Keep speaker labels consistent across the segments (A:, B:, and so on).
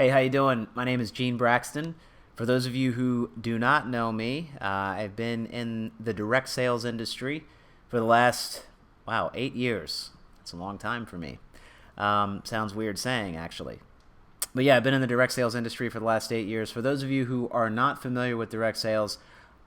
A: Hey, how you doing? My name is Gene Braxton. For those of you who do not know me, I've been in the direct sales industry for the last, 8 years. That's a long time for me. Sounds weird saying, actually. But yeah, I've been in the direct sales industry for the last 8 years. For those of you who are not familiar with direct sales,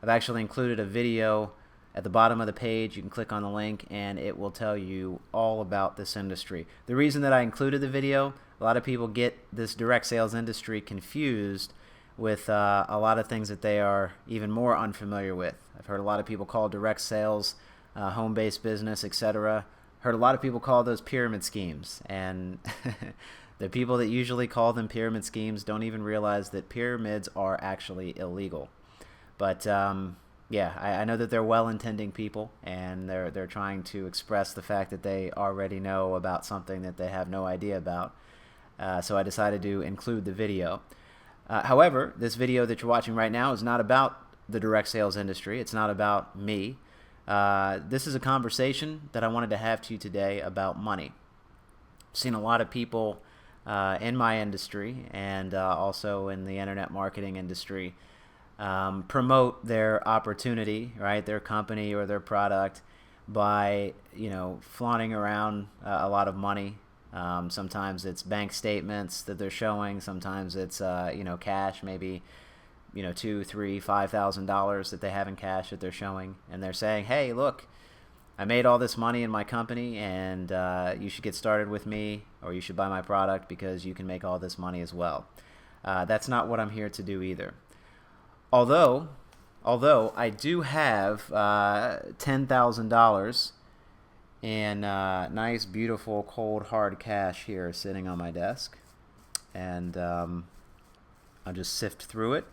A: I've actually included a video at the bottom of the page. You can click on the link and it will tell you all about this industry. The reason that I included the video, a lot of people get this direct sales industry confused with a lot of things that they are even more unfamiliar with. I've heard a lot of people call direct sales home-based business, etc. Heard a lot of people call those pyramid schemes, and the people that usually call them pyramid schemes don't even realize that pyramids are actually illegal. But yeah, I know that they're well-intending people, and they're trying to express the fact that they already know about something that they have no idea about. So I decided to include the video. However, this video that you're watching right now is not about the direct sales industry. It's not about me. This is a conversation that I wanted to have to you today about money. I've seen a lot of people in my industry and also in the internet marketing industry promote their opportunity, right, their company or their product by, flaunting around a lot of money. Sometimes it's bank statements that they're showing. Sometimes it's cash, maybe $2, $3, $5,000 that they have in cash that they're showing, and they're saying, "Hey, look, I made all this money in my company, and you should get started with me, or you should buy my product because you can make all this money as well." That's not what I'm here to do either. Although I do have $10,000 in nice, beautiful, cold, hard cash here sitting on my desk. And I'll just sift through it.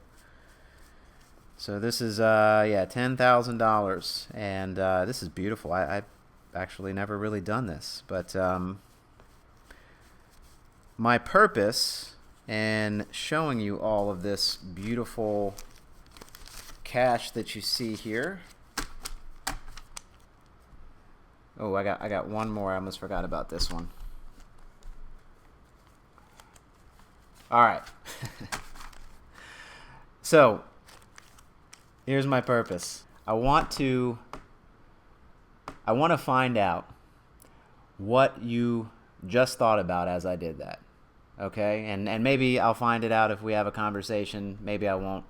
A: So this is, $10,000. And this is beautiful. I've actually never really done this. But my purpose in showing you all of this beautiful cash that you see here. Oh, I got one more. I almost forgot about this one. All right. So, here's my purpose. I want to find out what you just thought about as I did that. Okay? And maybe I'll find it out if we have a conversation. Maybe I won't.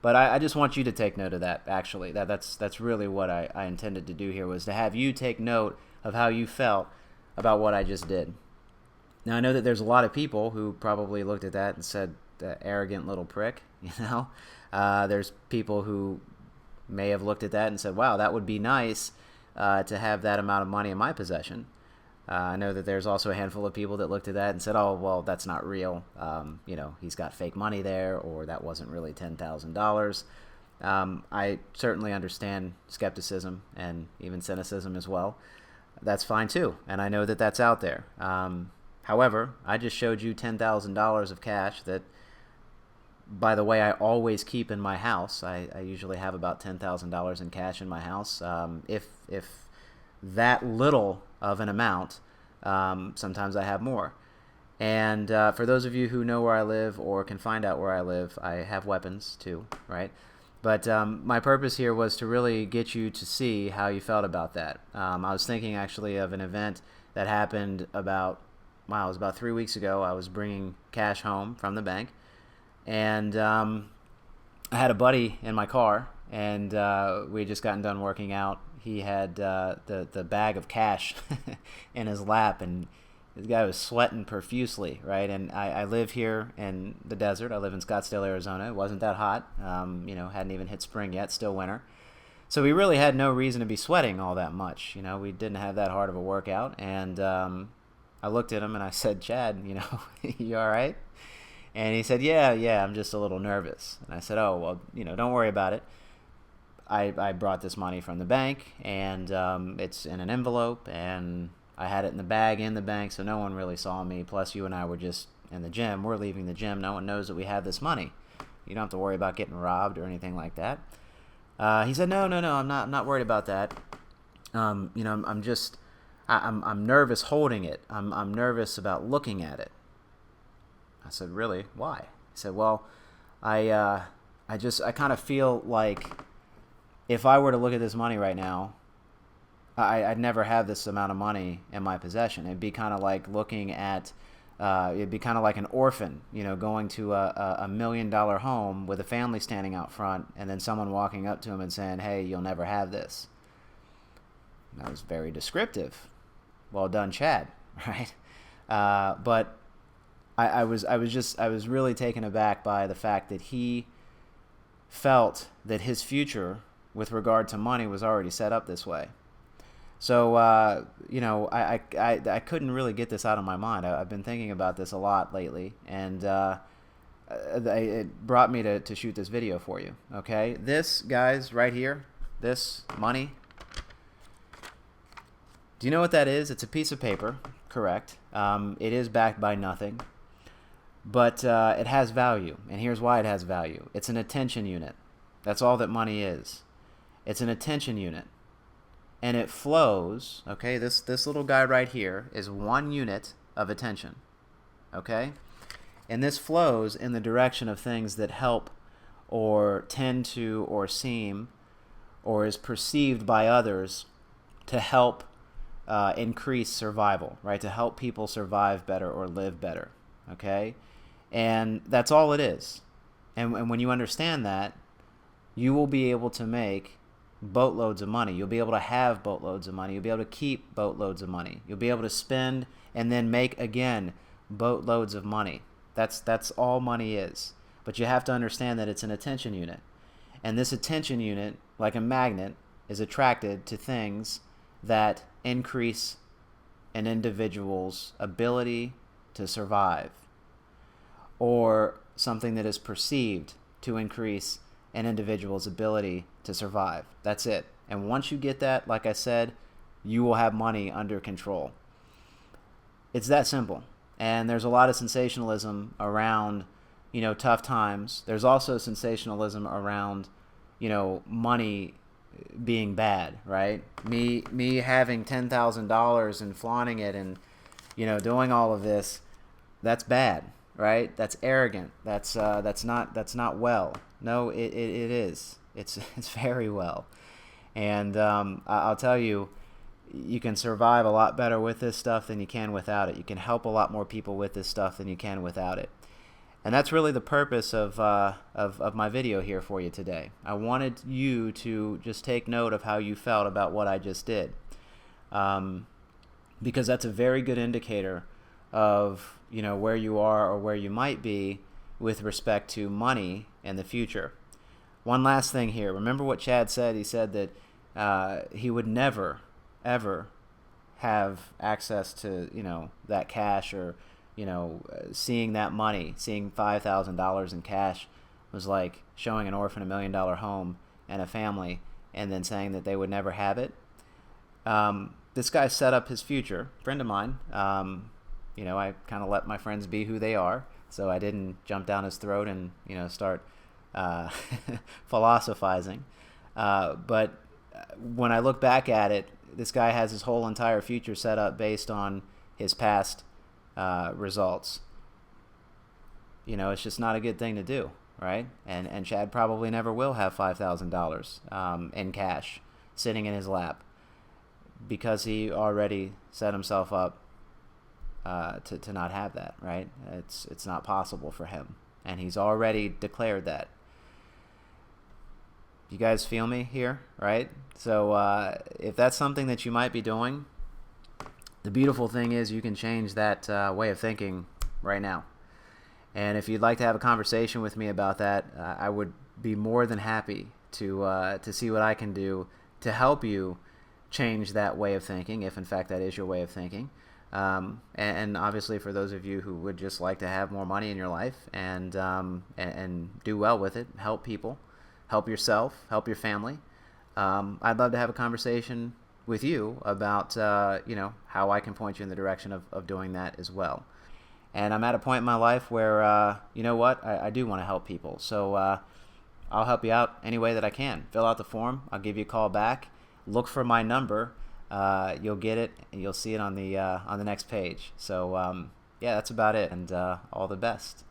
A: But I just want you to take note of that, actually. That's really what I intended to do here, was to have you take note of how you felt about what I just did. Now, I know that there's a lot of people who probably looked at that and said, arrogant little prick, There's people who may have looked at that and said, wow, that would be nice to have that amount of money in my possession. I know that there's also a handful of people that looked at that and said, oh, well, that's not real. He's got fake money there, or that wasn't really $10,000. I certainly understand skepticism and even cynicism as well. That's fine too, and I know that that's out there. However, I just showed you $10,000 of cash that, by the way, I always keep in my house. I usually have about $10,000 in cash in my house. If that little of an amount, sometimes I have more. And for those of you who know where I live or can find out where I live, I have weapons too, right? But my purpose here was to really get you to see how you felt about that. I was thinking actually of an event that happened it was about 3 weeks ago. I was bringing cash home from the bank, and I had a buddy in my car, and we had just gotten done working out. He had the bag of cash in his lap, and this guy was sweating profusely, right? And I live here in the desert. I live in Scottsdale, Arizona. It wasn't that hot. Hadn't even hit spring yet, still winter. So we really had no reason to be sweating all that much. We didn't have that hard of a workout. And I looked at him and I said, Chad, you all right? And he said, yeah, I'm just a little nervous. And I said, oh, well, don't worry about it. I brought this money from the bank, and it's in an envelope, and I had it in the bag in the bank, so no one really saw me. Plus, you and I were just in the gym. We're leaving the gym. No one knows that we have this money. You don't have to worry about getting robbed or anything like that. He said, no, I'm not worried about that. I'm nervous holding it. I'm nervous about looking at it. I said, really? Why? He said, well, I kind of feel like if I were to look at this money right now, I'd never have this amount of money in my possession. It'd be kind of like looking at, it'd be kind of like an orphan, going to a $1 million home with a family standing out front and then someone walking up to him and saying, hey, you'll never have this. And that was very descriptive. Well done, Chad, right? But I was really taken aback by the fact that he felt that his future with regard to money was already set up this way. So, I couldn't really get this out of my mind. I've been thinking about this a lot lately, and it brought me to shoot this video for you, okay? This, guys, right here, this money, do you know what that is? It's a piece of paper, correct. It is backed by nothing, but it has value, and here's why it has value. It's an attention unit. That's all that money is. It's an attention unit. And it flows, okay, this little guy right here is 1 unit of attention, okay? And this flows in the direction of things that help or tend to or seem or is perceived by others to help increase survival, right? To help people survive better or live better, okay? And that's all it is. And when you understand that, you will be able to make boatloads of money. You'll be able to have boatloads of money. You'll be able to keep boatloads of money. You'll be able to spend and then make again boatloads of money. That's all money is. But you have to understand that it's an attention unit. And this attention unit, like a magnet, is attracted to things that increase an individual's ability to survive, or something that is perceived to increase an individual's ability to survive. That's it. And once you get that, like I said, you will have money under control. It's that simple. And there's a lot of sensationalism around, tough times. There's also sensationalism around, money being bad, right? Me having $10,000 and flaunting it and, doing all of this, that's bad, right? That's arrogant. That's not well. No, it is. It's very well. And I'll tell you, you can survive a lot better with this stuff than you can without it. You can help a lot more people with this stuff than you can without it. And that's really the purpose of my video here for you today. I wanted you to just take note of how you felt about what I just did, because that's a very good indicator of where you are or where you might be with respect to money in the future. One last thing here. Remember what Chad said? He said that he would never, ever have access to, that cash or, seeing that money, seeing $5,000 in cash was like showing an orphan $1 million home and a family and then saying that they would never have it. This guy set up his future, friend of mine. I kind of let my friends be who they are. So I didn't jump down his throat and, start philosophizing. But when I look back at it, this guy has his whole entire future set up based on his past results. It's just not a good thing to do, right? And Chad probably never will have $5,000 in cash sitting in his lap because he already set himself up to not have that, right? It's not possible for him, and he's already declared that. You guys feel me here, right? So if that's something that you might be doing, the beautiful thing is you can change that way of thinking right now. And if you'd like to have a conversation with me about that, I would be more than happy to see what I can do to help you change that way of thinking, if in fact that is your way of thinking. And obviously for those of you who would just like to have more money in your life and do well with it, help people, help yourself, help your family, I'd love to have a conversation with you about how I can point you in the direction of doing that as well. And I'm at a point in my life where I do want to help people, so I'll help you out any way that I can. Fill out the form, I'll give you a call back, look for my number. You'll get it and you'll see it on the next page. So yeah, that's about it. And all the best.